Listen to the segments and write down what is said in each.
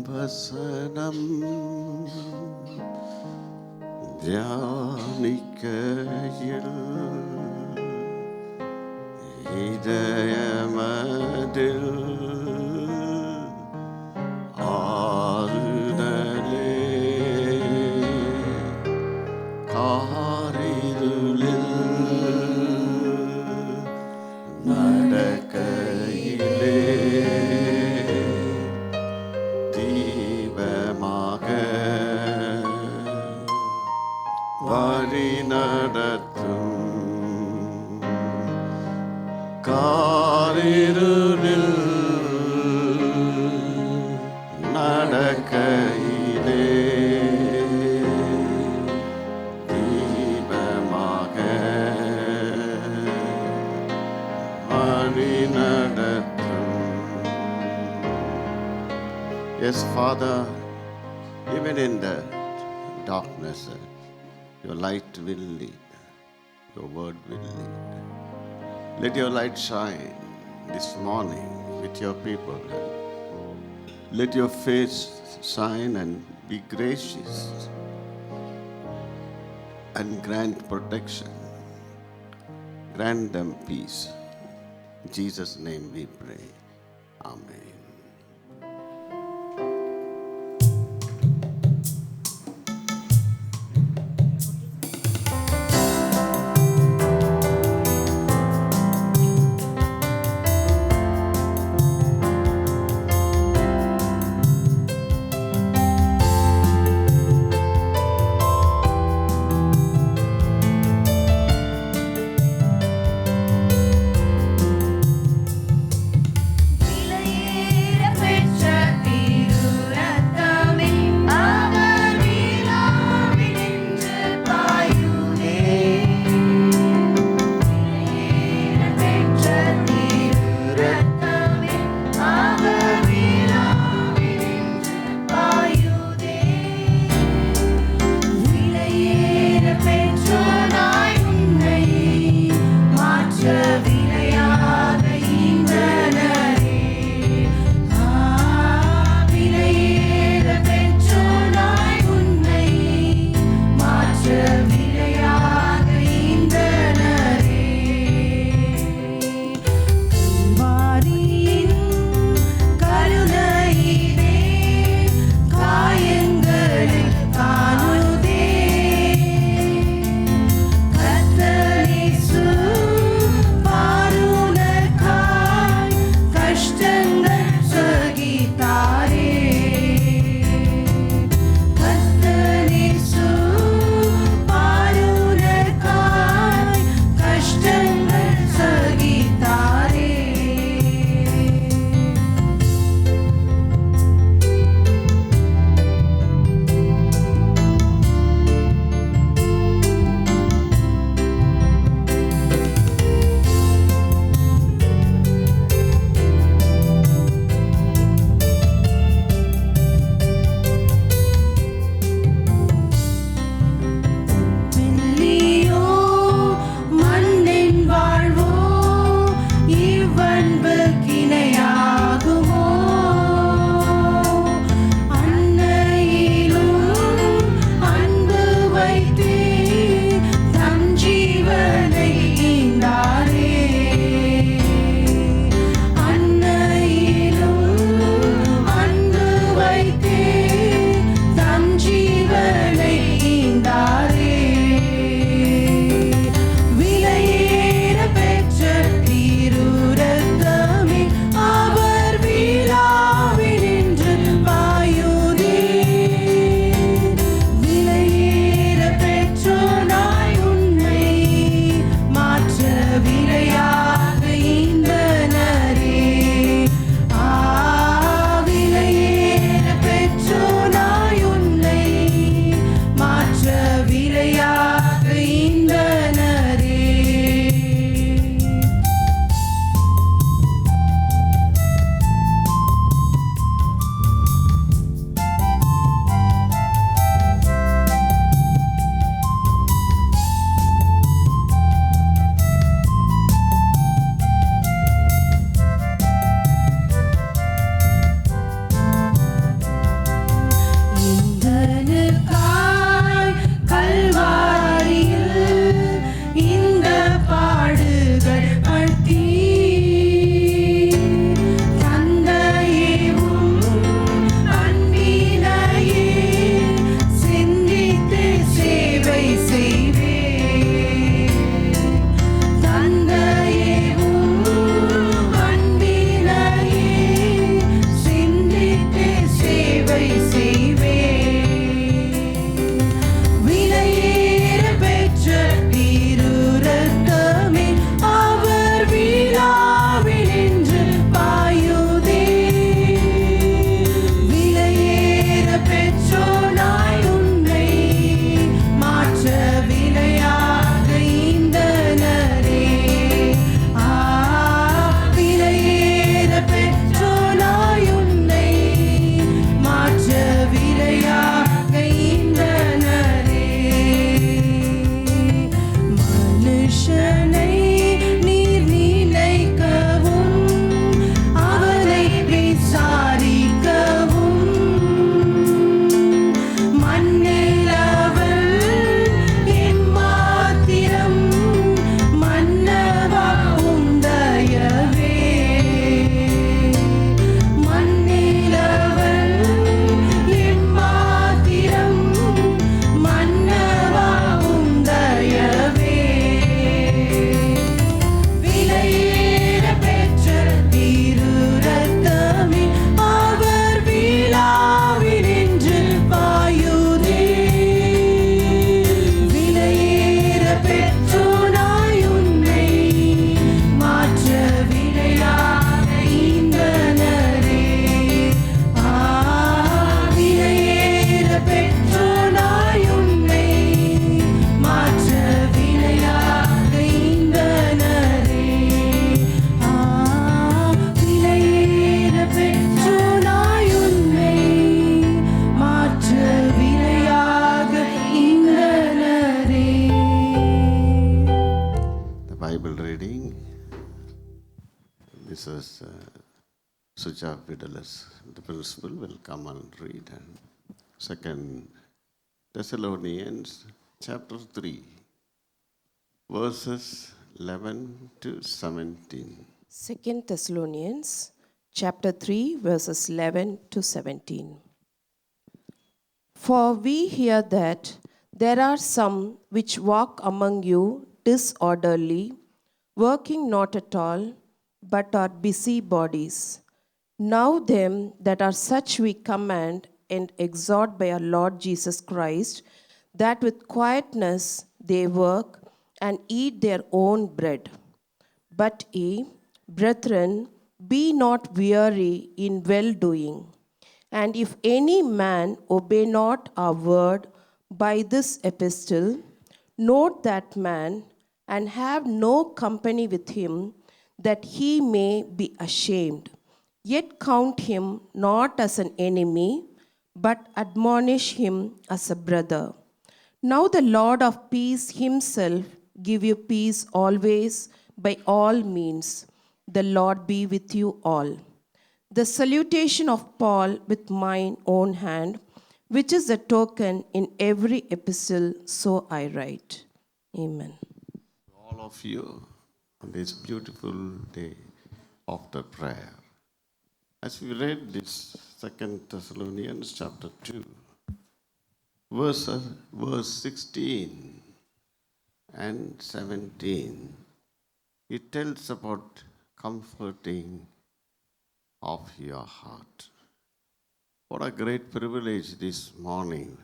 வசனம் தியானிக்கையில் இதயமதில் ஆறுதலே காரிருளில் நடக்கையிலே தீபமாக வழி நடத்தும் காரிருளில் நடக்கையிலே தீபமாக வழி நடத்தும். Yes, Father, even in the darkness, your light will lead, your word will lead. Let your light shine this morning with your people. Let your face shine and be gracious and grant protection. Grant them peace. In Jesus' name we pray. Amen. விலையேற riddle us. The principal will come and read. And 2 Thessalonians chapter 3, verses 11 to 17. 2 Thessalonians chapter 3 verses 11 to 17. For we hear that there are some which walk among you disorderly, working not at all, but are busybodies. Now them that are such we command and exhort by our Lord Jesus Christ, that with quietness they work and eat their own bread. But ye, brethren, be not weary in well doing. And if any man obey not our word by this epistle, note that man, and have no company with him, that he may be ashamed. Yet count him not as an enemy, but admonish him as a brother. Now the Lord of peace himself give you peace always by all means. The Lord be with you all. The salutation of Paul with mine own hand, which is a token in every epistle, so I write. Amen. All of you on this beautiful day of the prayer. As we read this 2 Thessalonians chapter 2, verse 16 and 17, it tells about comforting of your heart. What a great privilege this morning.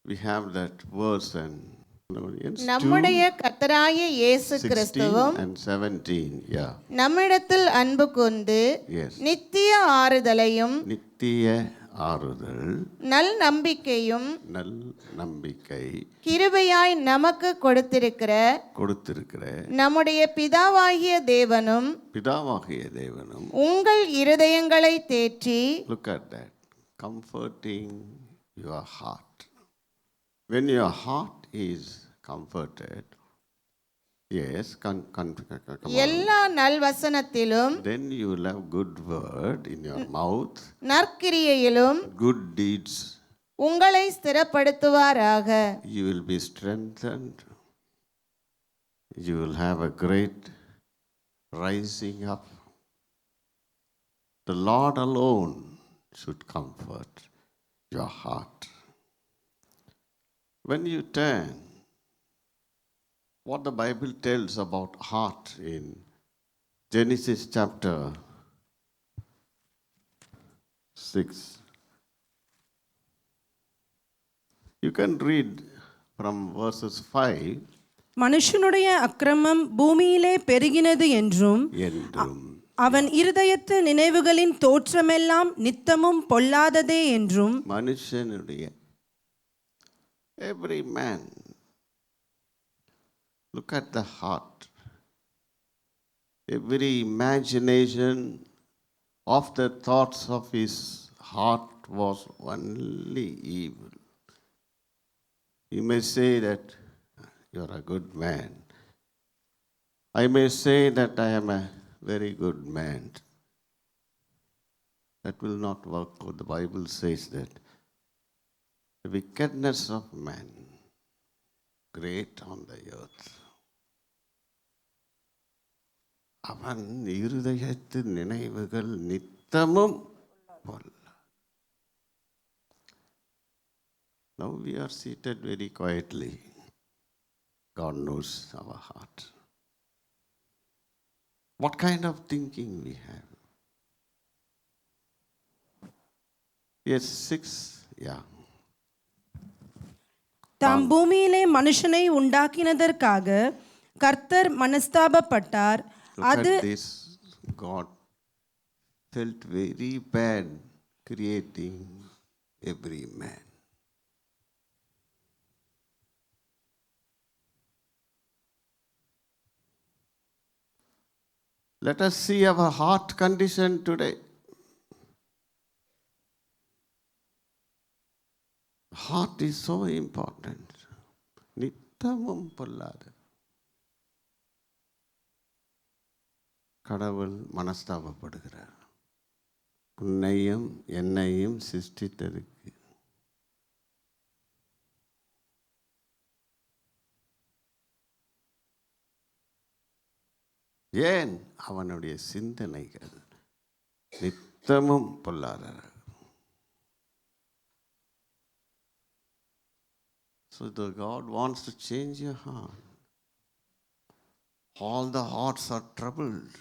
We have that verse in Thessalonians 2, நம்முடைய கர்த்தராகிய இயேசு 16 கிறிஸ்துவும் and 17. Yeah. நம்மிடத்தில் அன்பு கொண்டு Yes. நித்திய ஆறுதலையும் நித்திய ஆறுதல், நல் நம்பிக்கையும் நல் நம்பிக்கை கிருபையாய் நமக்கு கொடுத்திருக்கிற நம்முடைய பிதாவாகிய தேவனும் பிதாவாகிய தேவனும் உங்கள் இருதயங்களை தேற்றி. Look at that. Comforting your heart. When your heart is comforted, yes, come on. எல்லா நல்வசனத்திலும் Then you will have good word in your mouth, நற்கிரியையிலும் good deeds. உங்களை ஸ்திரப்படுத்துவாராக. You will be strengthened. You will have a great rising up. The Lord alone should comfort your heart. When you turn, what the Bible tells about heart in Genesis chapter 6, you can read from verses 5. மனுஷனுடைய அக்கிரமம் பூமியிலே பெருகினது என்றும் அவன் இருதயத்து நினைவுகளின் தோற்றமெல்லாம் நித்தமும் பொல்லாததே என்றும். மனுஷனுடைய, every man, look at the heart. Every imagination of the thoughts of his heart was only evil. You may say that you are a good man. I may say that I am a very good man. That will not work. The Bible says that the wickedness of man great on the earth. அவன் இருதயத்து நினைவுகள் நித்தமும் பொல்ல. Now we are seated very quietly. God knows our heart. What kind of thinking we have? Yes, 6, yeah. தாம் பூமியிலே மனுஷனை உண்டாக்கினதற்காக கர்த்தர் மனஸ்தாபப்பட்டார். அது this, God felt very bad creating every man. Let us see our heart condition today. Heart is so important. நித்தமும் பொல்லாது. கடவுள் மனஸ்தாபப்படுகிறார். உன்னையும் என்னையும் சிருஷ்டித்ததுக்கு. ஏன்? அவனுடைய சிந்தனைகள் நித்தமும் பொல்லாதன. So the God wants to change your heart. All the hearts are troubled.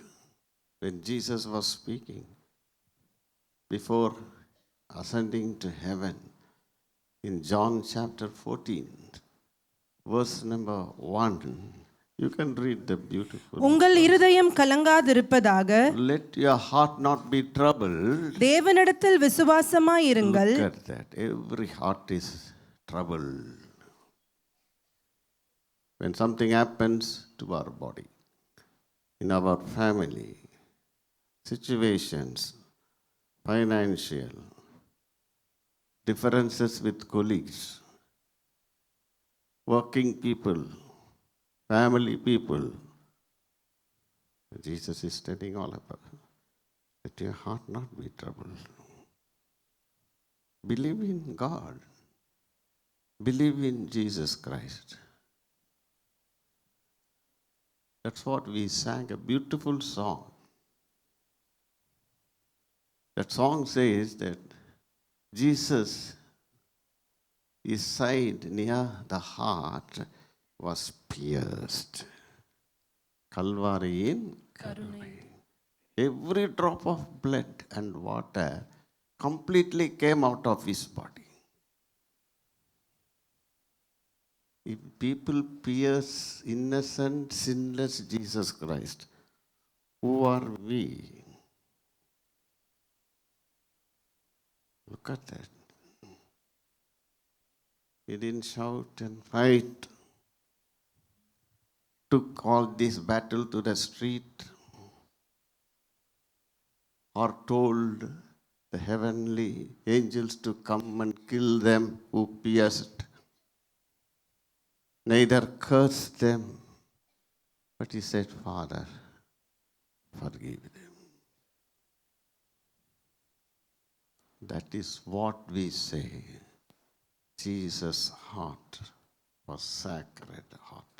When Jesus was speaking, before ascending to heaven, in John chapter 14, verse number 1, you can read the beautiful. உங்கள் இருதயம் கலங்காதிருப்பதாக, Let your heart not be troubled. தேவனிடத்தில் விசுவாசமாயிருங்கள். Look at that. Every heart is troubled. When something happens to our body, in our family, situations, financial, differences with colleagues, working people, family people, Jesus is telling all of us, let your heart not be troubled. Believe in God. Believe in Jesus Christ. That's what we sang, a beautiful song. That song says that Jesus, his side near the heart was pierced. Kalvariyin karunai. Every drop of blood and water completely came out of his body. If people pierce innocent, sinless Jesus Christ, who are we? Look at that. He didn't shout and fight, took all this battle to the street, or told the heavenly angels to come and kill them who pierced. Neither cursed them, but he said, Father, forgive them. That is what we say. Jesus' heart was sacred heart.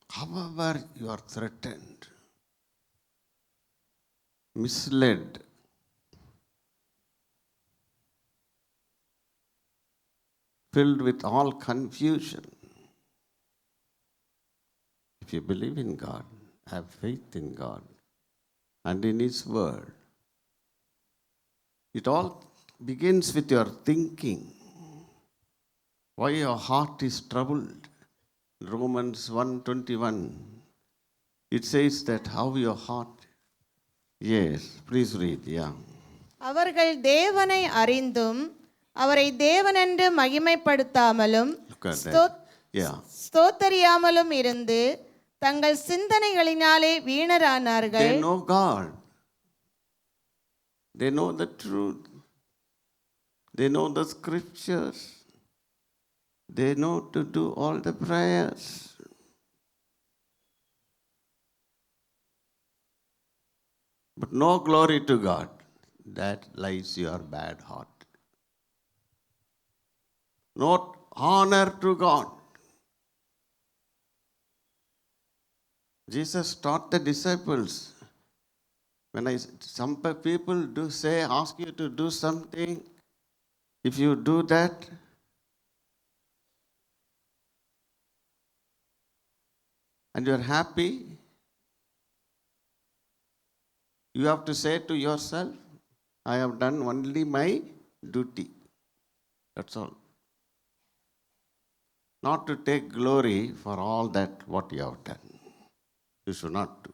However you are threatened, misled, filled with all confusion, if you believe in God, have faith in God and in His Word, it all begins with your thinking. Why your heart is troubled. Romans 1:21, it says that how your heart, yes, please read, yeah. அவர்கள் தேவனை அறிந்தும் அவரை தேவனென்று மகிமைப்படுத்தாமலும் Look at that. Yeah. ஸ்தோத்தரியாமலும் இருந்து தங்கள் சிந்தனைகளினாலே வீணரானார்கள். They know God. They know the truth. They know the scriptures. They know to do all the prayers. But no glory to God. That lies your bad heart. Not honor to God. Jesus taught the disciples. When some people do say, ask you to do something, if you do that, and you are happy, you have to say to yourself, I have done only my duty. That's all. Not to take glory for all that what you have done. You should not do.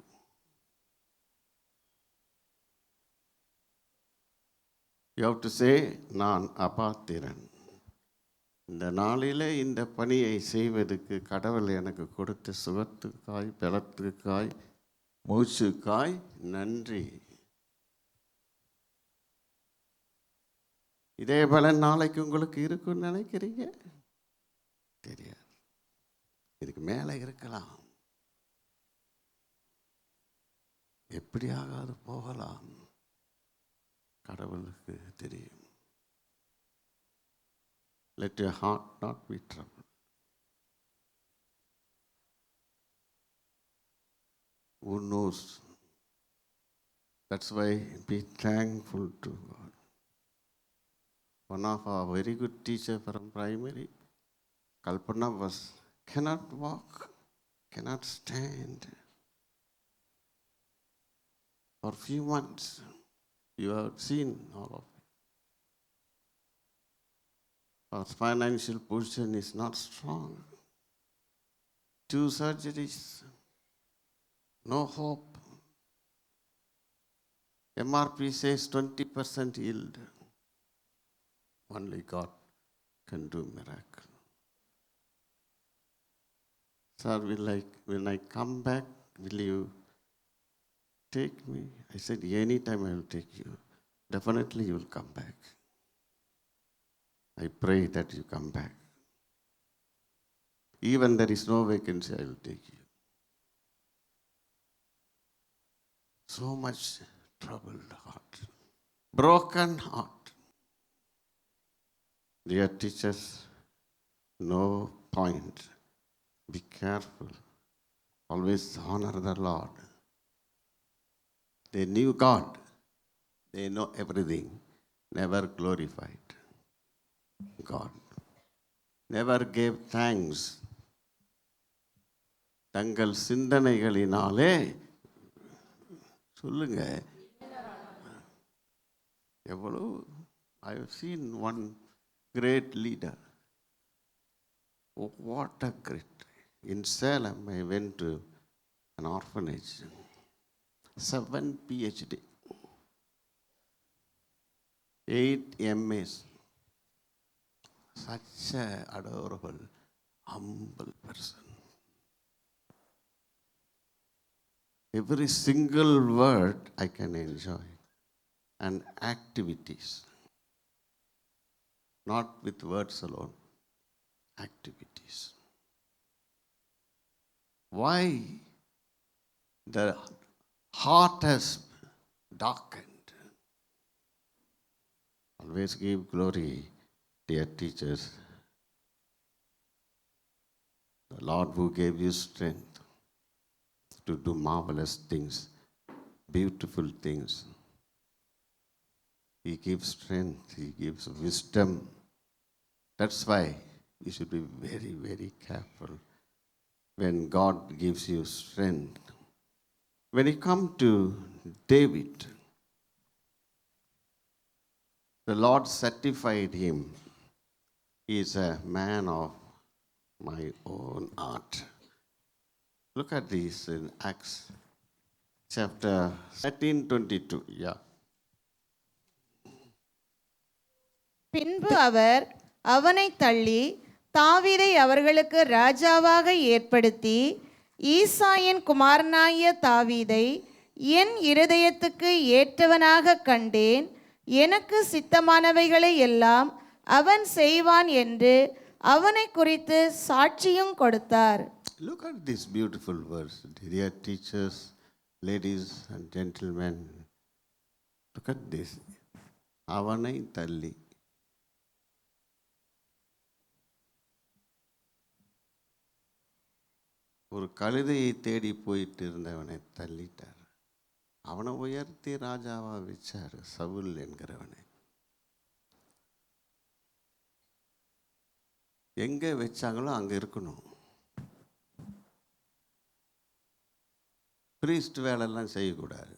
You have to say, நான் அபாத்திரன். இந்த நாளிலே இந்த பணியை செய்வதற்கு கடவுள் எனக்கு கொடுத்த சுகத்துக்காய், பலத்துக்காய், மூச்சுக்காய் நன்றி. இதே பலன் நாளைக்கு உங்களுக்கு இருக்குன்னு நினைக்கிறீங்க? தெரியாது. இதுக்கு மேலே இருக்கலாம். எப்படியாக அது போகலாம், கடவுளுக்கு தெரியும். Let your heart not be troubled. Who knows? That's why be thankful to God. One of our very good teacher from primary, Kalpana, cannot walk, cannot stand. For few months, you have seen all of it. Our financial position is not strong. 2 surgeries, no hope. MRP says 20% yield. Only God can do miracle. Sir, when I come back, will you take me? I said, anytime I will take you. Definitely you will come back. I pray that you come back. Even there is no vacancy, I will take you. So much troubled heart, broken heart. Dear teachers, no point. Be careful. Always honor the Lord. They knew God. They know everything. Never glorified God. Never gave thanks. தங்கள் சிந்தனைகளினாலே சொல்லுங்க எவ்வளவு. I have seen one great leader. Oh, what a great. In Salem, I went to an orphanage. 7 PhD, 8 MAs. Such an adorable, humble person. Every single word I can enjoy. And activities. Not with words alone. Activities. Why the heart has darkened? Always give glory, dear teachers. The Lord who gave you strength to do marvelous things, beautiful things. He gives strength, He gives wisdom. That's why you should be very, very careful when God gives you strength. When you come to David, the Lord certified him. He is a man of my own art. Look at this in Acts chapter 13:22. Yeah. பின்பு அவர் அவனை தள்ளி தாவீதை அவர்களுக்கு ராஜாவாக ஏற்படுத்தி, ஈசாயின் குமாரனாகிய தாவீதை என் இருதயத்துக்கு ஏற்றவனாக கண்டேன், எனக்கு சித்தமானவைகளை எல்லாம் அவன் செய்வான் என்று அவனை குறித்து சாட்சியும் கொடுத்தார். Look at this beautiful verse, dear teachers, ladies and gentlemen. Look at this. அவனை தள்ளி. ஒரு கழுதையை தேடி போயிட்டு இருந்தவனை தள்ளிட்டார். அவனை உயர்த்தி ராஜாவா வச்சார், சவுல் என்கிறவனை. எங்க வச்சாங்களோ அங்க இருக்கணும். பிரீஸ்ட் வேலையெல்லாம் செய்யக்கூடாது.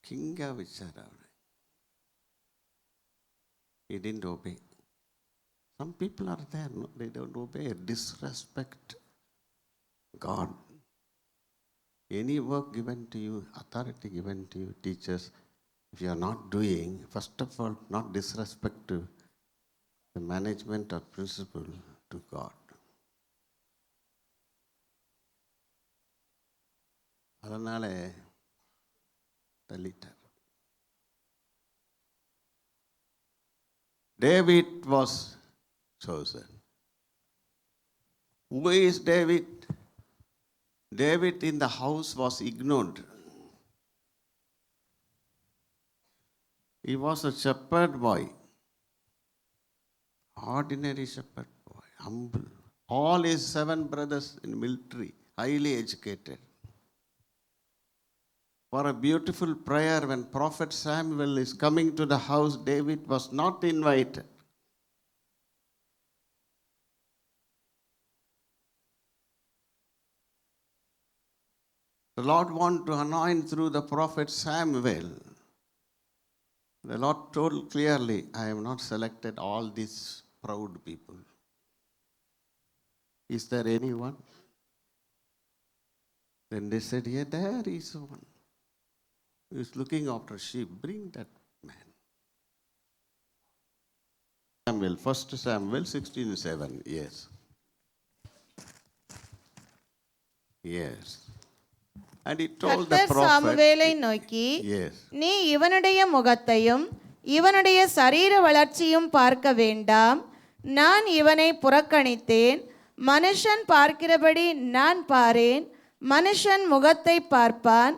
கிங்கா வச்சார் அவனை. He didn't obey. Some people are there, no? They don't obey, disrespect God. Any work given to you, authority given to you, teachers, if you are not doing, first of all, not disrespect to the management or principle to God. அதனால தள்ளிட்டார். David was chosen. Who is David? David in the house was ignored. He was a shepherd boy, ordinary shepherd boy, humble. All his 7 brothers in military, highly educated. For a beautiful prayer, when Prophet Samuel is coming to the house, David was not invited. The Lord wanted to anoint through the prophet Samuel. The Lord told clearly, I have not selected all these proud people. Is there anyone? Then they said, yeah, there is one. He is looking after sheep. Bring that man. Samuel, 1 Samuel 16:7. Yes. Yes. And he told the கர்த்தர் prophet, சாமுவேலை நோக்கி, yes. நீ இவனுடைய முகத்தையும் இவனுடைய சரீர வளர்ச்சியும் பார்க்க வேண்டாம். நான் இவனை புறக்கணித்தேன். மனுஷன் பார்க்கிறபடி நான் பாரேன். மனுஷன் முகத்தை பார்ப்பான்,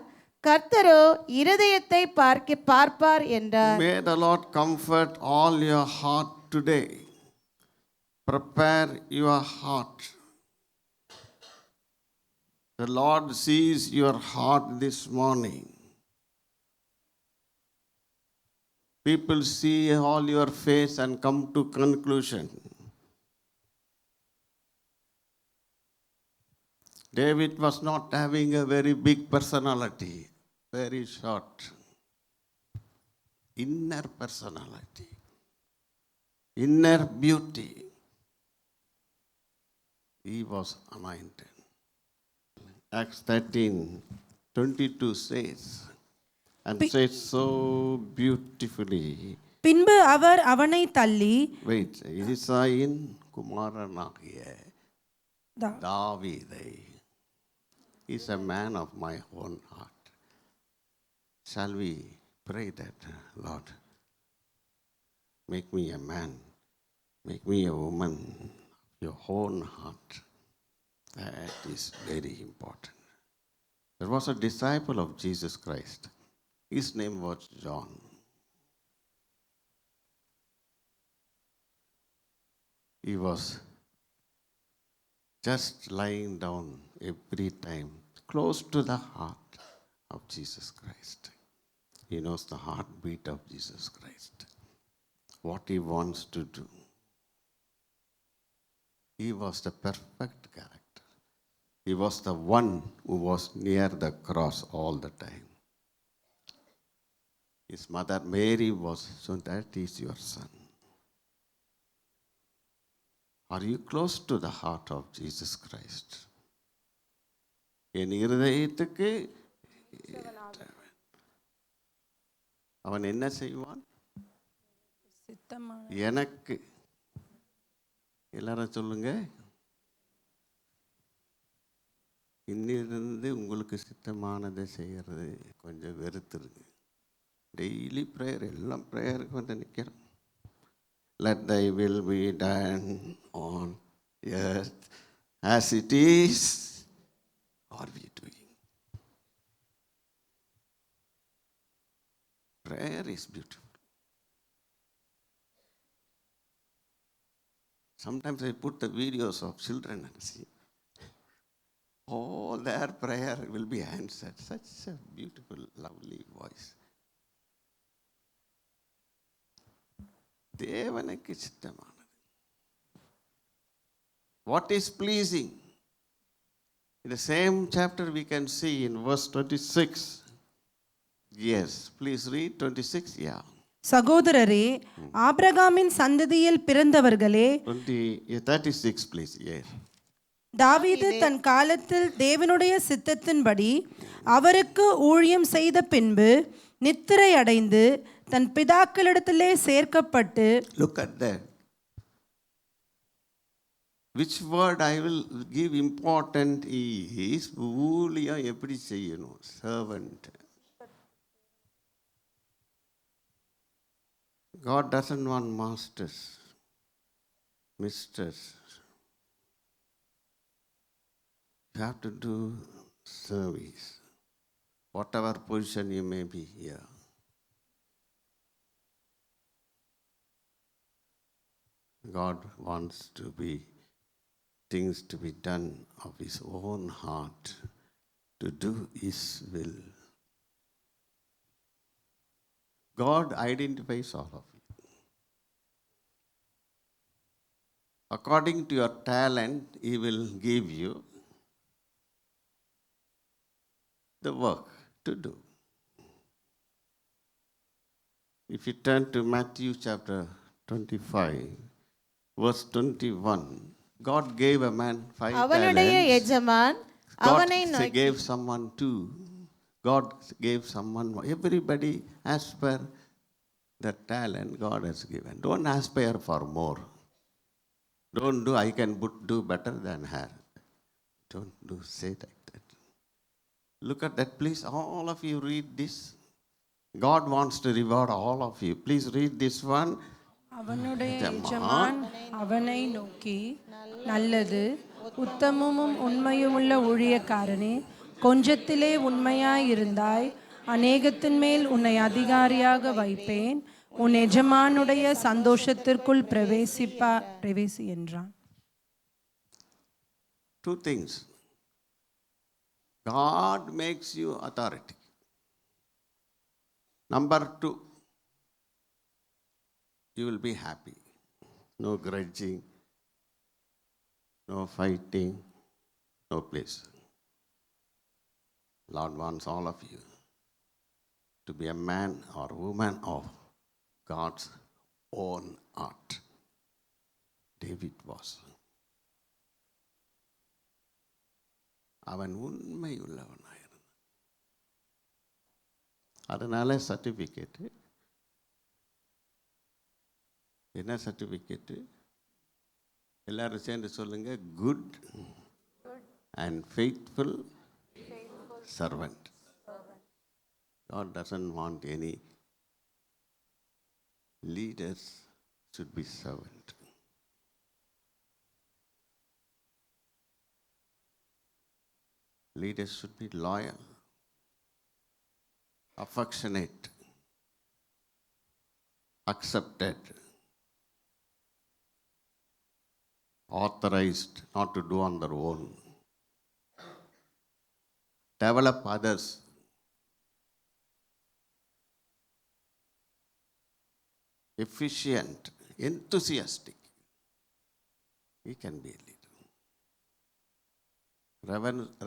கர்த்தரோ இருதயத்தை பார்ப்பார் என்றார். May the Lord comfort all your heart today. Prepare your heart. The Lord sees your heart this morning. People see all your face and come to conclusion. David was not having a very big personality, very short. Inner personality, inner beauty. He was anointed. Acts 13:22 says, and says so beautifully. பின்பு அவர் அவனை தள்ளி Wait, ஈசாயின் குமாரனாகிய தாவீதை. He's a man of my own heart. Shall we pray that, Lord, make me a man, make me a woman of your own heart. That is very important. There was a disciple of Jesus Christ. His name was John. He was just lying down every time, close to the heart of Jesus Christ. He knows the heartbeat of Jesus Christ, what he wants to do. He was the perfect character. He was the one who was near the cross all the time. His mother Mary was, so that is your son. Are you close to the heart of Jesus Christ? என் இருதயத்துக்கு அவன் என்ன செய்வான்? எனக்கு எல்லாரும் சொல்லுங்க, இன்னிலிருந்து உங்களுக்கு சித்தமானதை செய்கிறது கொஞ்சம் வெறுத்துருங்க. டெய்லி ப்ரேயர், எல்லாம் ப்ரேயருக்கு வந்து நிற்கிறோம். Let thy will be done on earth as it is. Are we doing? Prayer is beautiful. Sometimes I put the videos of children and see. All their prayer will be answered. Such a beautiful, lovely voice. தேவனுக்கு சித்தமானது. What is pleasing? In the same chapter we can see in verse 26. Yes, please read 26. Yeah. சகோதரரே, ஆபிரகாமின் சந்ததியில் பிறந்தவர்களே, 36 please. Yes. தாவீது தன் காலத்தில் தேவனுடைய சித்தத்தின்படி அவருக்கு ஊழியம் செய்த பின்பு நித்திரை அடைந்து தன் பிதாக்களிடத்திலே சேர்க்கப்பட்டு. Look at that. Which word I will give important is ஊழியம் எப்படி செய்யணும்? Servant. God doesn't want masters, misters. You have to do service, whatever position you may be here. God wants to be things to be done of His own heart, to do His will. God identifies all of you. According to your talent, He will give you the work to do. If you turn to Matthew chapter 25, verse 21, God gave a man 5 அவனுடைய talents. எஜமான் God அவனை நோக்கி gave someone 2. God gave someone one. Everybody as per the talent God has given. Don't aspire for more. Don't do, I can do better than her. Don't do, say like that. Look at that, please. All of you read this. God wants to reward all of you. Please read this one. அவனுடைய எஜமான் அவனை நோக்கி, நல்லது, உத்தமமும் உண்மையுமுள்ள ஊழியக்காரனே, கொஞ்சத்திலே உண்மையாயிருந்தாய், அநேகத்தின் மேல் உன்னை அதிகாரியாக வைப்பேன், உன் எஜமானுடைய சந்தோஷத்திற்குள் பிரவேசி என்றான். 2 things. God makes you authority. Number 2, you will be happy. No grudging, no fighting, no place. Lord wants all of you to be a man or woman of God's own art. David was. அவன் உண்மை உள்ளவனாயிருந்தான். அதனால certificate. என்ன certificate? எல்லாரும் சேர்ந்து சொல்லுங்க, good and faithful servant. God doesn't want any leaders should be servant. Leaders should be loyal, affectionate, accepted, authorized not to do on their own. Develop others. Efficient, enthusiastic. He can be a leader.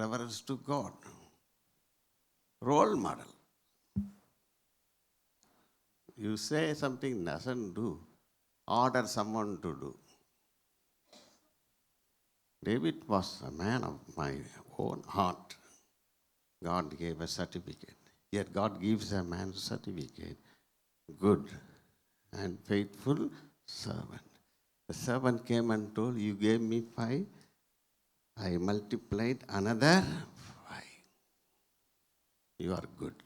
Reverence to God. Role model. You say something doesn't do, order someone to do. David was a man of my own heart. God gave a certificate. Yet God gives a man a certificate. Good and faithful servant. The servant came and told, you gave me 5, I multiplied another 5. You are good.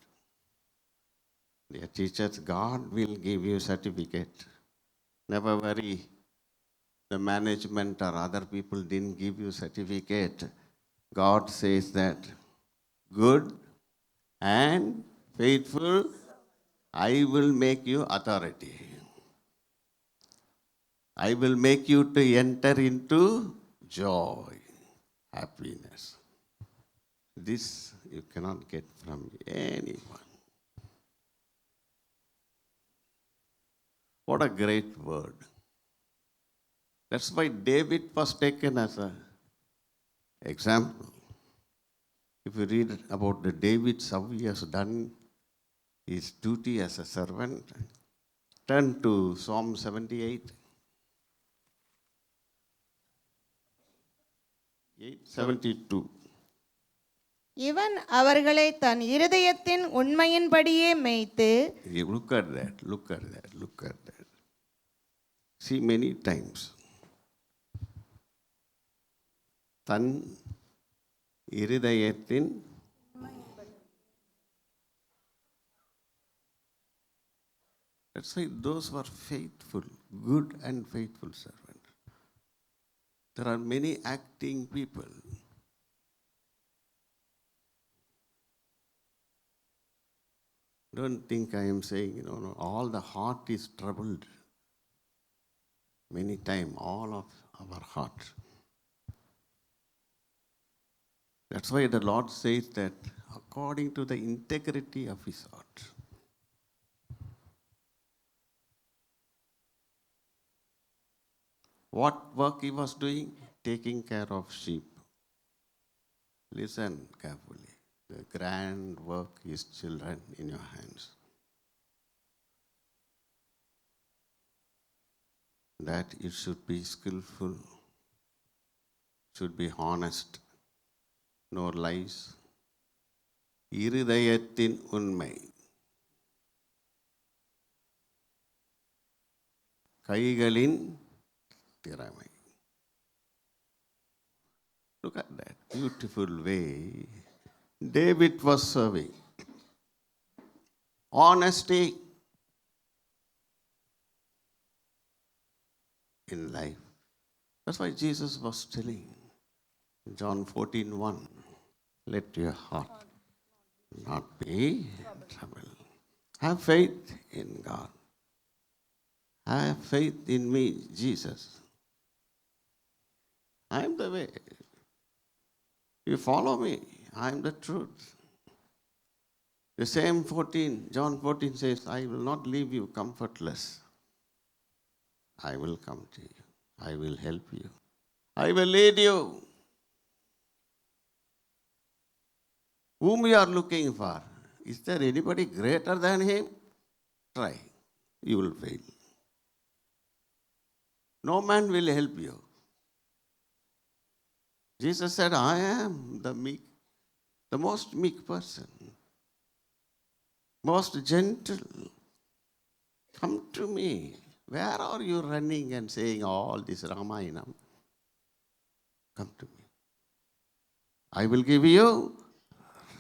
Dear teachers, God will give you certificate. Never worry. The management or other people didn't give you certificate. God says that, good and faithful, I will make you authority. I will make you to enter into joy, happiness. This you cannot get from anyone. What a great word. That's why David was taken as an example. If you read about the David, how he has done his duty as a servant, turn to Psalm 78. 872. இவன் அவர்களை தன் இருதயத்தின் உண்மையின்படியே மேய்த்து. Look at that, look at that, look at that. See, many times, தன் இருதயத்தின் That's why those who are faithful, good and faithful servants. There are many acting people. Don't think I am saying, no, all the heart is troubled. Many times, all of our heart. That's why the Lord says that according to the integrity of his heart. What work he was doing? Taking care of sheep. Listen carefully. The grand work is children in your hands. That it should be skillful, should be honest, no lies. இருதயத்தின் உண்மை. கைகளின் திறமை. Look at that beautiful way David was serving. Honesty in life. That's why Jesus was telling in John 14:1, let your heart not be troubled. Have faith in God. Have faith in me, Jesus. I am the way. You follow me. I am the truth. The same 14, John 14 says, I will not leave you comfortless. I will come to you. I will help you. I will lead you. Whom you are looking for? Is there anybody greater than him? Try. You will fail. No man will help you. Jesus said, I am the most meek person, most gentle. Come to me. Where are you running and saying all this Ramayanam? Come to me. I will give you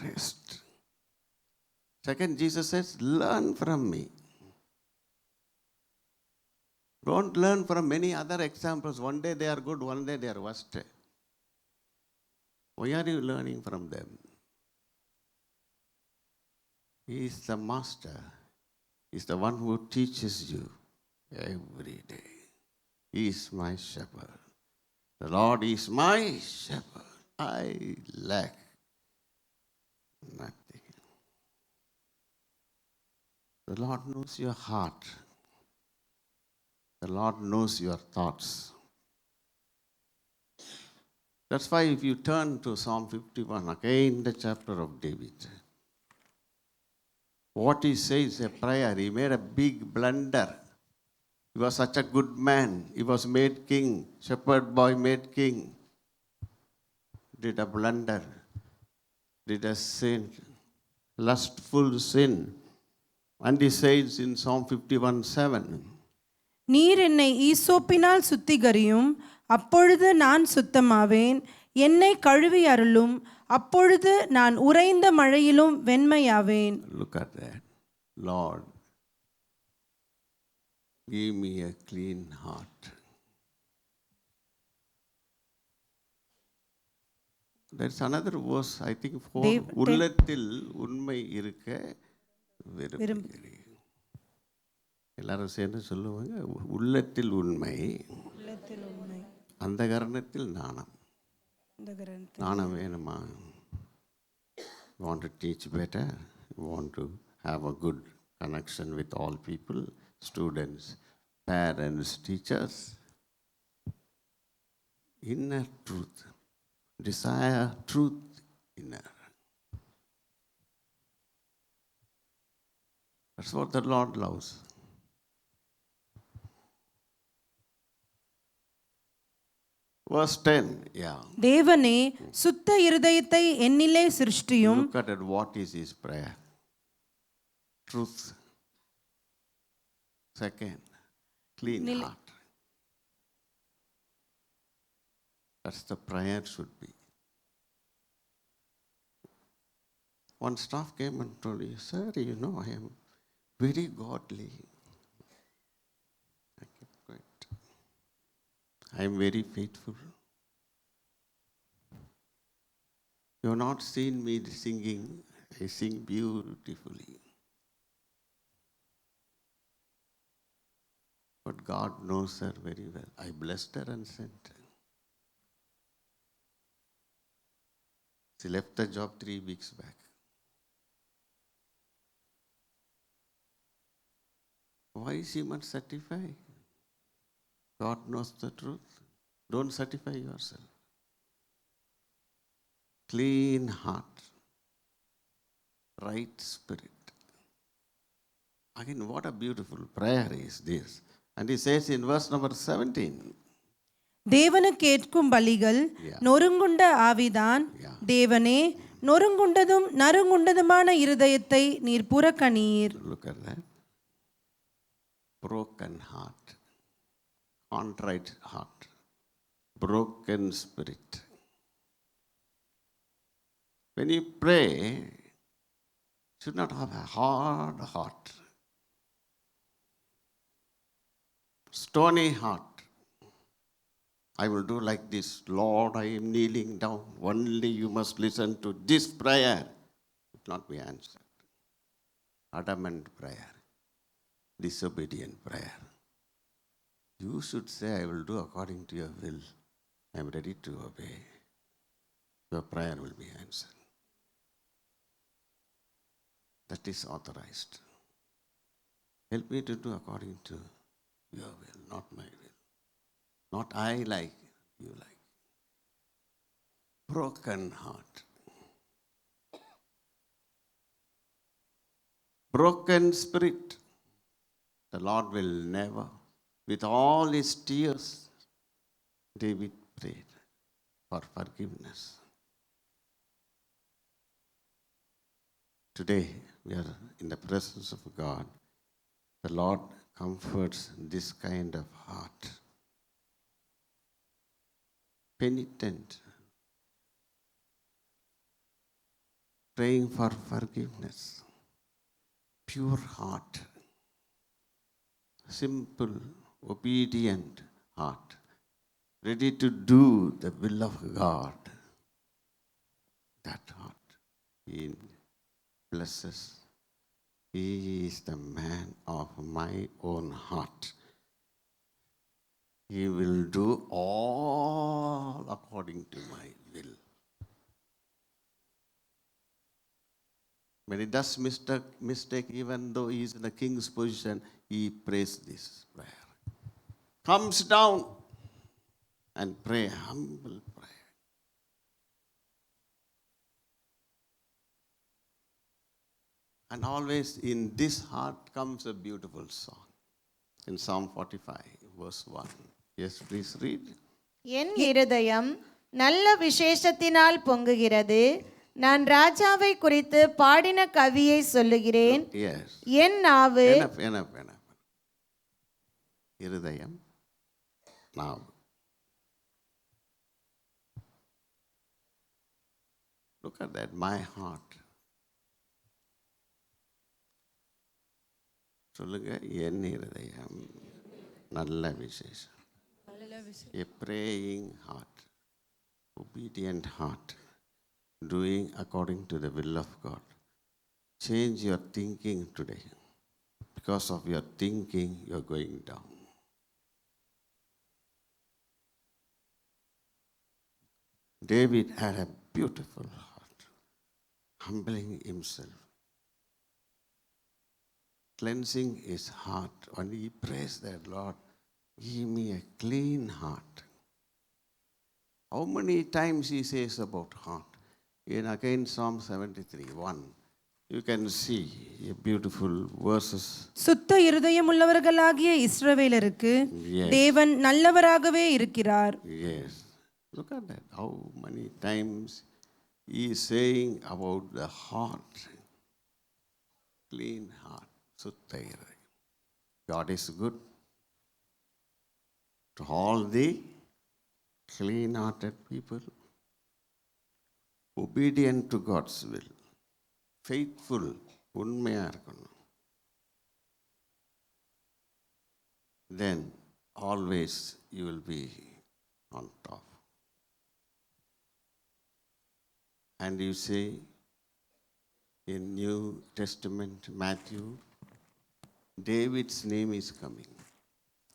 rest. Second, Jesus says, learn from me. Don't learn from many other examples. One day they are good, one day they are worst. Why are you learning from them? He is the master. He is the one who teaches you every day. He is my shepherd. The Lord is my shepherd. I lack nothing. The Lord knows your heart. The Lord knows your thoughts. That's why if you turn to Psalm 51, again the chapter of David, what he says, a prayer, he made a big blunder. He was such a good man. He was made king. Shepherd boy made king. Did a blunder. Did a sin. Lustful sin. And he says in Psalm 51:7, நீர் என்னை ஈசோப்பினால் சுத்திகரியும், அப்பொழுது நான் சுத்தமாவேன். என்னை கழுவி அருளும், அப்பொழுது நான் உறைந்த மழையிலும் வெண்மையாவேன். Look at that. Lord, give me a clean heart. That's another verse, I think, for உள்ளத்தில் உண்மை இருக்க விரும்புகிறேன். எல்லாரும் சேர்ந்து சொல்லுவாங்க, உள்ளத்தில் உண்மை, அந்த கரணத்தில் நாணம். நாணம் வேணுமா? You want to teach better? You want to have a good connection with all people, students, parents, teachers? Inner truth. Desire truth inner. That's what the Lord loves. Verse 10, yeah. தேவனே சுத்த இருதயத்தை என்னிலே சிருஷ்டியும். Look at it, what is his prayer? Truth. Second, clean heart. That's the prayer should be. One staff came and told me, sir, you know, I am very godly. I kept quiet. I am very faithful. You have not seen me singing. I sing beautifully. But God knows her very well. I blessed her and sent her. She left the job 3 weeks back. Why she must certify? God knows the truth. Don't certify yourself. Clean heart, right spirit. Again, what a beautiful prayer is this. And he says in verse number 17. தேவனுக்கு கேட்கும் பலிகள் Yeah. நொறுங்குண்ட ஆவிதான். Yeah. தேவனே, நொறுங்குண்டதும் நறுங்குண்டதுமான இருதயத்தை நீர் புறக்கணீர். Look at that. Broken heart, contrite heart, broken spirit. When you pray, you should not have a hard heart, stony heart. I will do like this. Lord, I am kneeling down. Only you must listen to this prayer. It will not be answered. Adamant prayer. Disobedient prayer. You should say, I will do according to your will. I am ready to obey. Your prayer will be answered. That is authorized. Help me to do according to your will, not my will. Not I like, you like. Broken heart. Broken spirit. The Lord will never, with all his tears, David prayed for forgiveness. Today, we are in the presence of God. The Lord comforts this kind of heart. Penitent, praying for forgiveness, pure heart, simple, obedient heart, ready to do the will of God. That heart, He blesses. He is the man of my own heart. He will do all according to my will. When he does mistake, even though he is in a king's position, he prays this prayer. Comes down and pray, humble prayer. And always in this heart comes a beautiful song. In Psalm 45, verse 1. Yes, please read. என் இருதயம் நல்ல விசேஷத்தினால் பொங்குகிறது. நான் ராஜாவை குறித்து பாடின கவியை சொல்லுகிறேன். Yes. என் நாவு Enough. இருதயம், நாவு. Look at that, my heart. சொல்லுங்க, என் இருதயம் நல்ல விசேஷம். A praying heart, obedient heart, doing according to the will of God. Change your thinking today. Because of your thinking, you are going down. David had a beautiful heart, humbling himself, cleansing his heart. When he prays that, Lord, give me a clean heart. How many times he says about heart? In again Psalm 73:1, you can see a beautiful verses. சுத்த இருதயம் உள்ளவர்களாகிய இஸ்ரவேலருக்கு Yes. தேவன் நல்லவராகவே இருக்கிறார். Yes. Look at that. How many times he is saying about the heart. Clean heart. Sutta irudayam. God is good to all the clean-hearted people, obedient to God's will, faithful, உண்மையா இருக்கணும். Then always you will be on top. And you say in New Testament, Matthew, David's name is coming.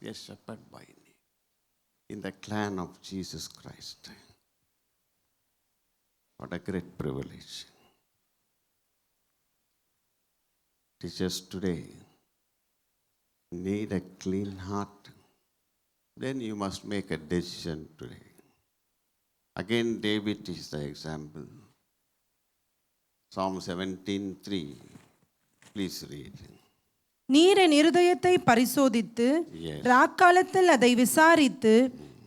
a shepherd by name in the clan of Jesus Christ. What a great privilege. Teachers today need a clean heart. Then you must make a decision today. Again, David is the example. Psalm 17:3. Please read. நீர் என் இருதயத்தை பரிசோதித்து Yes. ராக்காலத்தில் அதை விசாரித்து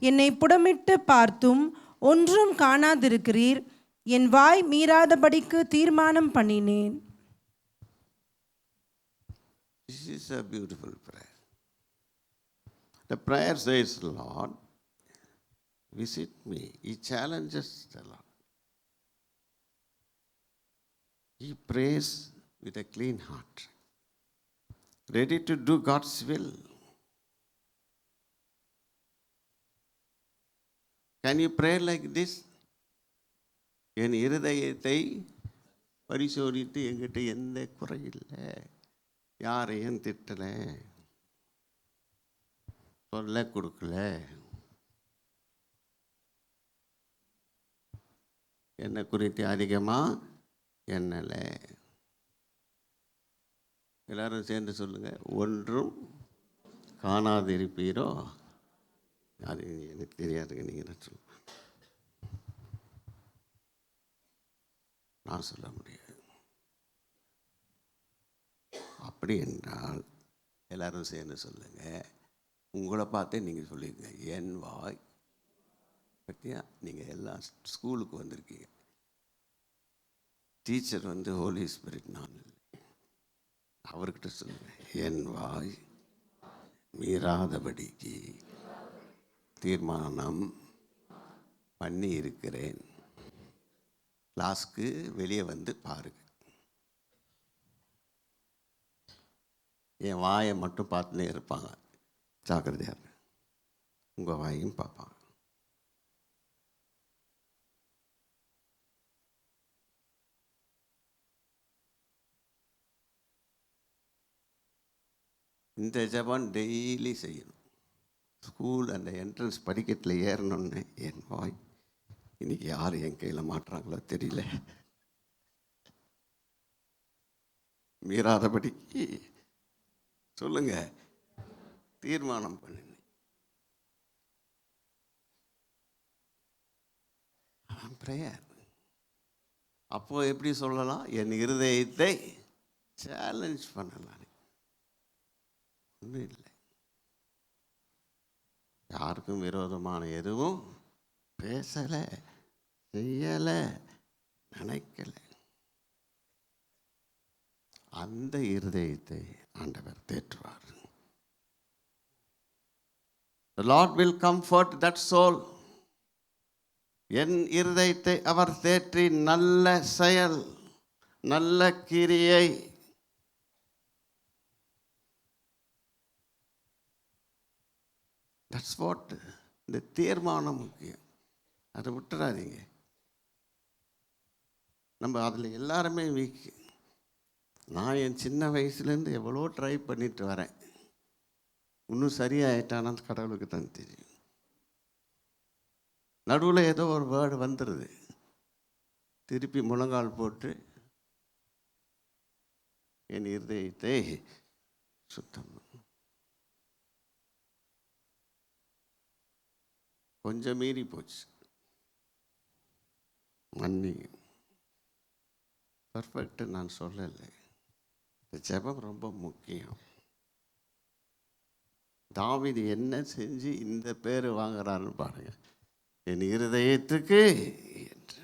என்னை புடமிட்டு பார்த்தும் ஒன்றும் காணாதிருக்கிறீர். என் வாய் மீறாதபடிக்கு தீர்மானம் பண்ணினேன். This is a beautiful prayer. The prayer says, Lord, visit me. He challenges the Lord. He prays with a clean heart, ready to do God's will. Can you pray like this? என் இருதயத்தை பரிசோதித்து என்கிட்ட எந்த குறையில்லை, யாரையும் திட்டலை, சொல்ல கொடுக்கல, என்னை குறித்து அதிகமாக எண்ணலை. எல்லாரும் சேர்ந்து சொல்லுங்க, ஒன்றும் காணாதிருப்பீரோ. அது எனக்கு தெரியாதுங்க, நீங்கள் சொல்லுங்க. நான் சொல்ல முடியாது. அப்படி என்றால் எல்லாரும் சேர்ந்து சொல்லுங்க, உங்களை பார்த்தே நீங்கள் சொல்லிடுங்க, என் வாய். பற்றியா நீங்கள் எல்லாம் ஸ்கூலுக்கு வந்திருக்கீங்க. டீச்சர் வந்து ஹோலி ஸ்பிரிட், நான் இல்லை. அவர்கிட்ட சொல்லுங்க, என் வாய் மீறாதபடிக்கு தீர்மானம் பண்ணி இருக்கிறேன். கிளாஸ்க்கு வெளியே வந்து பாருங்க. என் வாயை மட்டும் பார்த்துனே இருப்பாங்க, ஜாக்கிரதையாக இருங்க. உங்கள் வாயையும் பார்ப்பாங்க. இந்த ஜெபம் டெய்லி செய்யணும். ஸ்கூல் அந்த என்ட்ரன்ஸ் படிக்கட்டில் ஏறணுன்னு, என் வாய் இன்னைக்கு யார் என் கையில் மாட்டுறாங்களோ தெரியல, மீறாதபடிக்கு சொல்லுங்க, தீர்மானம் பண்ணுங்க. பிரேயர். அப்போ எப்படி சொல்லலாம்? என் இருதயத்தை சேலஞ்ச் பண்ணலாம். ஒன்றும் இல்லை, யாருக்கும் விரோதமான எதுவும் பேசலை, செய்யலை, நினைக்கலை. அந்த இருதயத்தை ஆண்டவர் தேற்றுவார். The Lord will comfort that soul. என் இருதயத்தை அவர் தேற்றி நல்ல செயல், நல்ல கிரியை, தட்ஸ் வாட். இந்த தீர்மானம் முக்கியம், அதை விட்டுறாதீங்க. நம்ம அதில் எல்லாருமே வீக். நான் என் சின்ன வயசுலேருந்து எவ்வளோ ட்ரை பண்ணிட்டு வரேன். இன்னும் சரியாயிட்டானா கடவுளுக்கு தான் தெரியும். நடுவில் ஏதோ ஒரு வேர்டு வந்துடுது, திருப்பி முழங்கால் போட்டு என் இருதயத்தை சுத்தம். கொஞ்சம் மீறி போச்சு, மன்னி. பர்ஃபெக்ட் நான் சொல்லலை. இந்த ஜெபம் ரொம்ப முக்கியம். தாவீது என்ன செஞ்சு இந்த பேர் வாங்குறான்னு பாருங்க. என் இருதயத்துக்கு என்று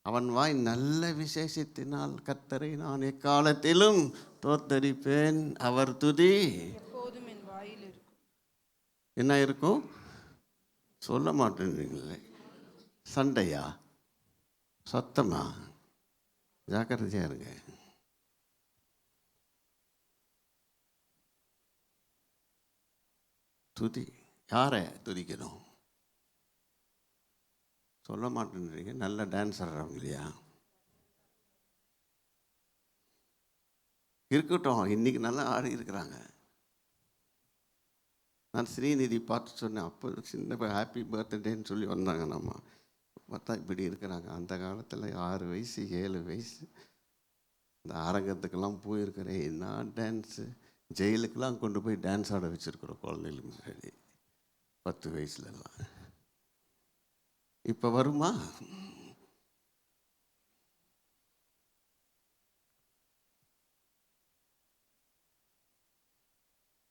அவன் வாய் நல்ல விசேஷத்தினால் கர்த்தரை நான் எக்காலத்திலும் தோத்தரிப்பேன். அவர் துதி எப்போதும் என் வாயில் இருக்கும். என்ன இருக்கும்? சொல்ல மாட்டேன்றீங்களே. சண்டையா, சத்தமா? ஜாக்கிரதையாக இருங்க. துதி, யாரை துதிக்கணும்? சொல்ல மாட்டேன்றீங்க. நல்ல டான்ஸ் ஆடுறவங்க இல்லையா? இருக்கட்டும், இன்னைக்கு நல்லா ஆடி இருக்கிறாங்க. நான் ஸ்ரீநிதி பார்த்து சொன்னேன், அப்போ சின்ன ஹாப்பி பர்த்டேன்னு சொல்லி வந்தாங்க. நம்ம பார்த்தா இப்படி இருக்கிறாங்க. அந்த காலத்தில் 6 வயசு 7 வயசு இந்த அரங்கத்துக்கெல்லாம் போயிருக்கிறேன். என்ன டான்ஸு, ஜெயிலுக்கெல்லாம் கொண்டு போய் டான்ஸ் ஆட வச்சுருக்குறோம் குழந்தைகளுக்கு முன்னாடி 10 வயசுலலாம். இப்போ வருமா?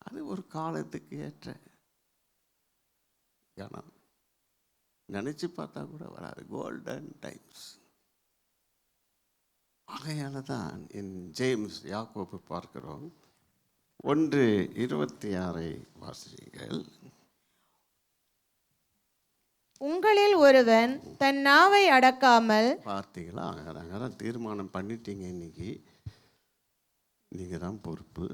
அது ஒரு காலத்துக்கு ஏற்ற கணம். நினச்சி பார்த்தா கூட வராது. Golden times. ஆகையால தான் என் ஜேம்ஸ் யாக்கோபு பார்க்கிறோம். 1:26 வாசிங்கள். உங்களில் ஒருவன் தன் நாவை அடக்காமல். பார்த்தீங்களா? அங்கதான் தீர்மானம் பண்ணிட்டீங்க. இன்னைக்கு நீங்கள் தான் பொறுப்பு.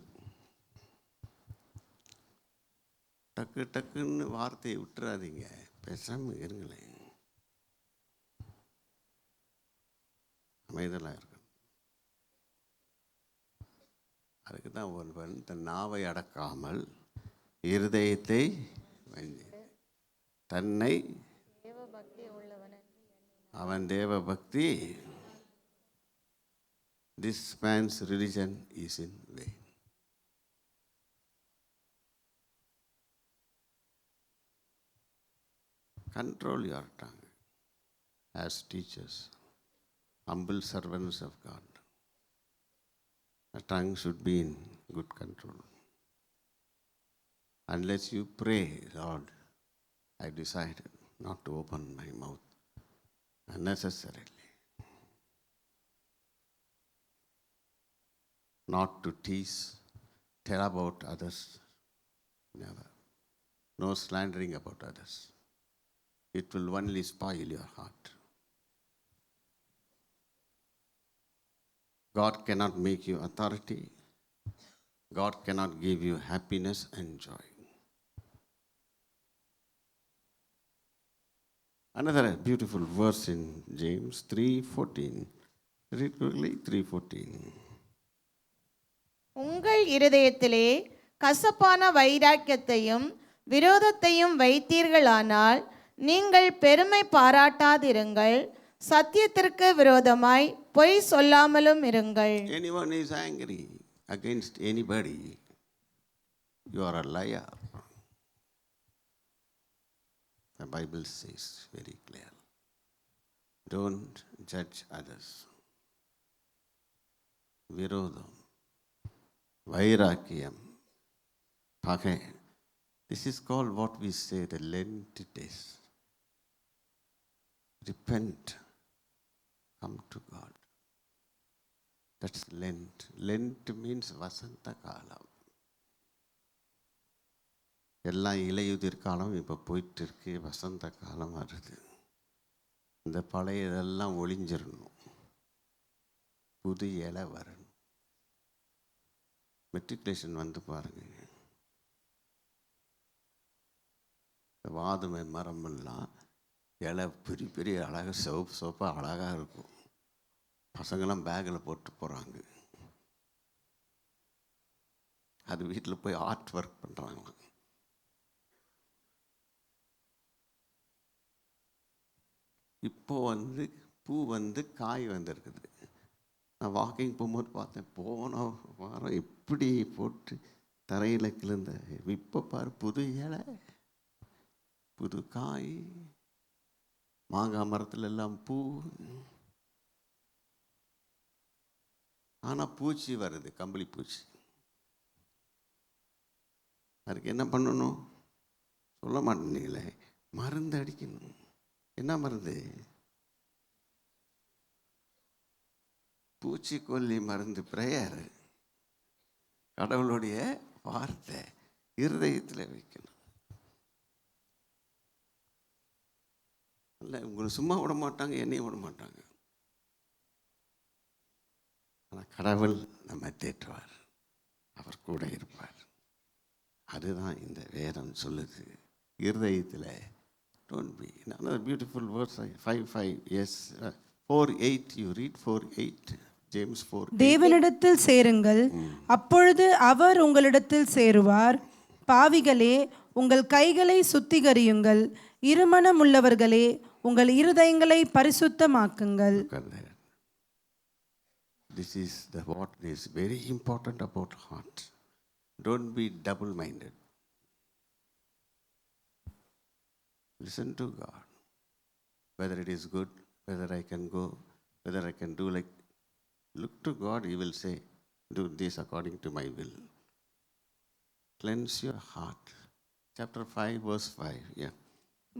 டக்கு டக்குன்னு வார்த்தையை விட்டுறாதீங்க, பேசாமல் இருங்களேன். அமைதலாக இருக்கணும். அதுக்கு தான் ஒருவன் தன் நாவை அடக்காமல் இருதயத்தை தன்னை அவன் தேவ பக்தி. This man's religion is in vain. Control your tongue as teachers, humble servants of God. The tongue should be in good control. Unless you pray, Lord, I decided not to open my mouth unnecessarily, not to tease, tell about others, never. No slandering about others. It will only spoil your heart. God cannot make you authority. God cannot give you happiness and joy. Another beautiful verse in James 3:14. Read quickly 3:14. உங்கள் இருதயத்திலே கசப்பான வைராக்கியத்தையும் விரோதத்தையும் வைத்தீர்களானால் நீங்கள் பெருமை பாராட்டாதிருங்கள். சத்தியத்திற்கு விரோதமாய் பொய் சொல்லாமலும் இருங்கள். Anyone is angry against anybody, you are a liar. The Bible says very clear. Don't judge others. Virodham, Vairakyam, Pagay. This is called what we say the Lent days. Repent. Come to God. That's Lent. Lent means Vasanta Kalam. எல்லாம் இலையுதிர் காலம் இப்போ போயிட்டு இருக்கு. வசந்த காலம் வருது. இந்த பழைய இதெல்லாம் ஒளிஞ்சிடணும். புது இலை வரணும். மெட்ரிகுலேஷன் வந்து பாருங்க. வாதுமை மரமெல்லாம் இலை பெரிய பெரிய அழகாக சிவப்பு சிவப்பாக அழகாக இருக்கும். பசங்களாம் பேக்கில் போட்டு போகிறாங்க. அது வீட்டில் போய் ஆர்ட் ஒர்க் பண்ணுறாங்களாம். இப்போ பூ காய் வந்திருக்குது. நான் வாக்கிங் போகும்போது பார்த்தேன். போன வாரம் இப்படி போட்டு தரையில் கிளந்த. இப்போ பாரு, புது இலை, புது காய். மாங்காய் மரத்துல எல்லாம் பூ. ஆனால் பூச்சி வருது, கம்பளி பூச்சி. அதுக்கு என்ன பண்ணணும் சொல்ல மாட்டேனீங்களே. மருந்து அடிக்கணும். என்ன மருந்து? பூச்சிக்கொல்லி மருந்து. பிரேயர், கடவுளுடைய வார்த்தை இருதயத்தில் வைக்கணும். இல்லை, உங்களை சும்மா விட மாட்டாங்க, என்னையும் விட மாட்டாங்க. ஆனால் கடவுள் நம்ம தேற்றுவார், அவர் கூட இருப்பார். அதுதான் இந்த வேதம் சொல்லுது. இருதயத்தில் don't be. Another beautiful verse, 5:5. Yes, 4:8. You read 4:8. James 4:8. தேவனிடத்தில் சேருங்கள், அப்பொழுது அவர் உங்களிடத்தில் சேருவார். பாவிகளே, உங்கள் கைகளை சுத்திகரியுங்கள். இருமனமுள்ளவர்களே, உங்கள் இருதயங்களை பரிசுத்தமாக்குங்கள். Look at that. This is what is very important about heart. Don't be double-minded. Listen to God. Whether it is good, whether I can go, whether I can do like. Look to God, He will say, do this according to my will. Cleanse your heart. Chapter 5, verse 5. Yeah.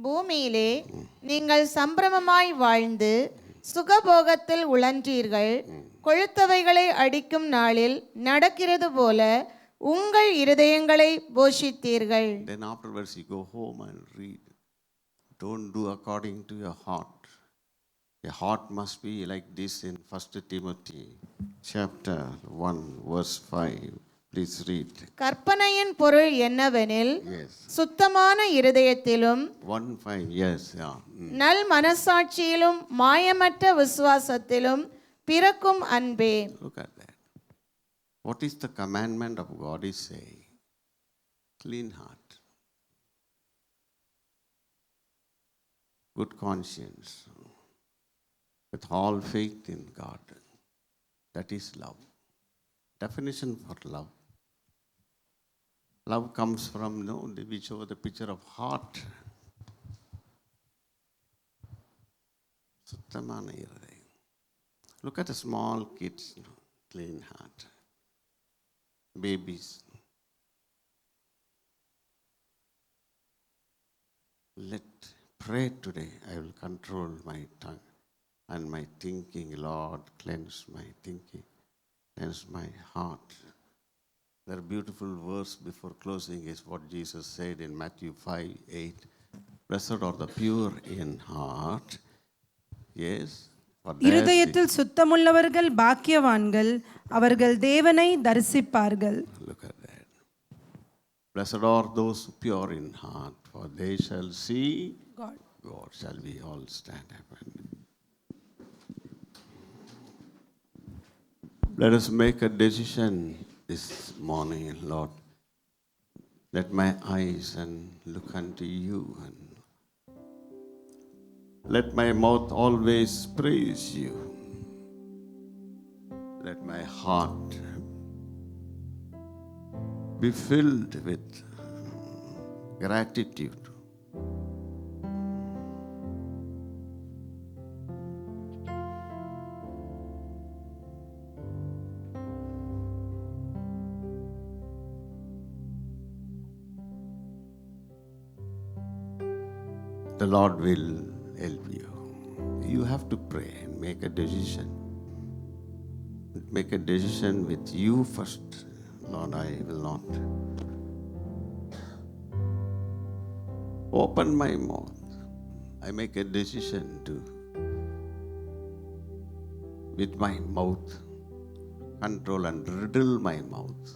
பூமியிலே நீங்கள் சம்பிரமமாய் வாழ்ந்து சுகபோகத்தில் உழன்றீர்கள். கொழுத்தவைகளை அடிக்கும் நாளில் நடக்கிறது போல உங்கள் இருதயங்களை போஷித்தீர்கள். Then afterwards you go home and read. Don't do according to your heart. Your heart must be like this in 1 Timothy chapter 1 verse 5. Please read. கற்பனையின் பொருள் என்னவெனில், Yes. சுத்தமான இருதயத்திலும் 1:5. Yes. Yeah. நல் மனசாட்சியிலும் மாயமற்ற விசுவாசத்திலும் பிறக்கும் அன்பே. Look at that. What is the commandment of God is saying? Clean heart. Good conscience. With all faith in God. That is love. Definition for love. Love comes from, we show the picture of heart. Suttamana irudayam. Look at the small kids, clean heart. Babies. Pray today, I will control my tongue and my thinking. Lord, cleanse my thinking, cleanse my heart. There beautiful verse before closing is what Jesus said in Matthew 5:8. Blessed are the pure in heart. Yes. இருதயத்தில் சுத்தமுள்ளவர்கள் பாக்கியவான்கள், அவர்கள் தேவனை தரிசிப்பார்கள். Look at that. Blessed are those pure in heart, for they shall see God. God. Shall we all stand up? Let us make a decision this morning, Lord. Let my eyes and look unto you, and let my mouth always praise you. Let my heart be filled with gratitude. The Lord will help you. You have to pray and make a decision. Make a decision with you first. Lord, I will not open my mouth. I make a decision to, with my mouth, control and riddle my mouth.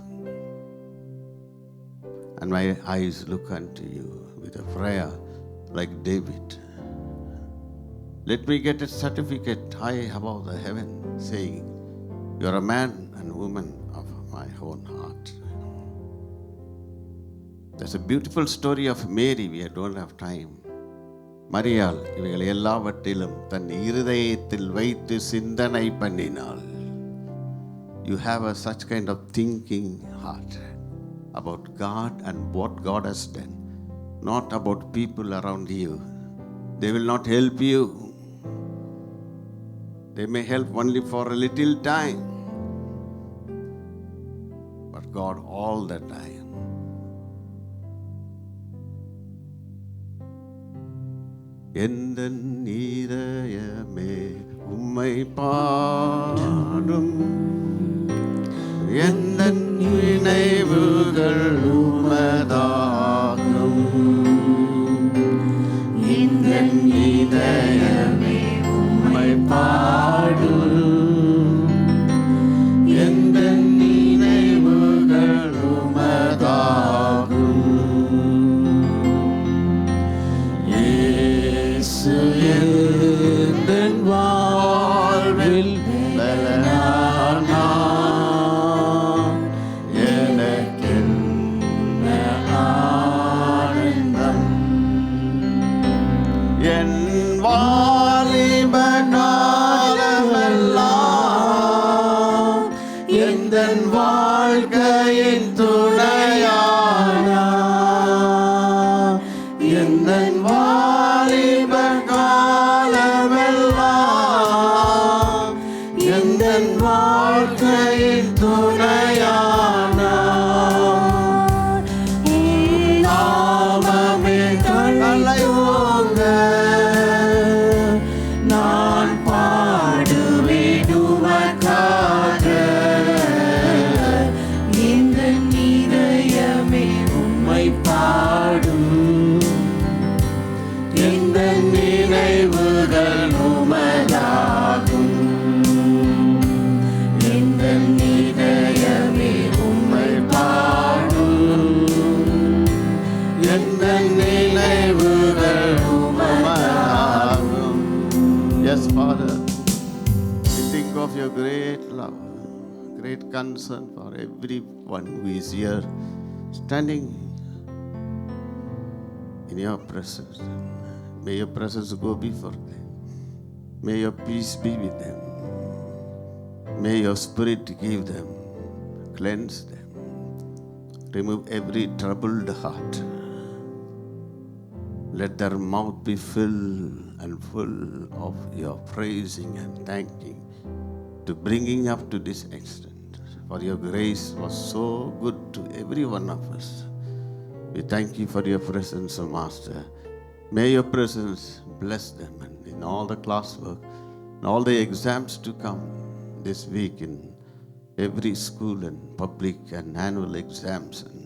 And my eyes look unto you with a prayer like David. Let me get a certificate high above the heaven saying, you are a man and woman of my own heart. There's a beautiful story of Mary. We don't have time. மரியாள் இவைகள் எல்லாவற்றிலும் தன் இருதயத்தில் வைத்து சிந்தனை பண்ணினாள். You have a such kind of thinking heart about God and what God has done, not about people around you. They will not help you. They may help only for a little time, but God all the time. எந்தன் இதயமே உம்மை பாடும், எந்தன் நினைவுகள் உமதாகும். எந்தன் இதயமே உம்மை பாடும், எந்தன் நினைவுகள் உமதாகும். இயேசு எந்தன் வாழ்வில் பலனாய் எந்தன் வாழ்க்கையின் துணையானா எந்தன் வாலிப காலமெல்லாம் எந்தன் வாழ்க்கையின் துணையானா நாமமே தலைவோங்க நான் பாடுவேன் உமக்காக இந்த இதயமே உம்மை பாடும் இந்த நினைவுகள் உமதாகும் இந்த இதயமே உம்மை பாடும் இந்த நினைவுகள் உமதாகும். Yes, Father, we think of your great love, great concern for everyone who is here standing in your presence. May your presence go before them. May your peace be with them. May your spirit give them, cleanse them, remove every troubled heart. Let their mouth be filled and full of your praising and thanking to bringing up to this extent. For your grace was so good to every one of us. We thank you for your presence, O Master. May your presence bless them and in all the classwork and all the exams to come this week in every school and public and annual exams and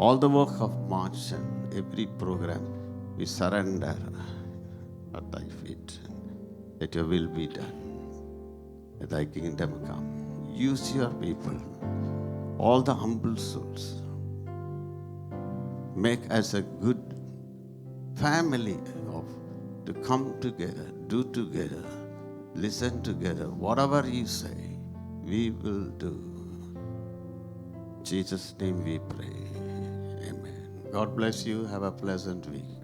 all the work of March and every program. We surrender at thy feet. Let your will be done. Let thy kingdom come. Use your people, all the humble souls. Make us a good family to come together, do together, listen together. Whatever you say, we will do. In Jesus' name we pray. Amen. God bless you. Have a pleasant week.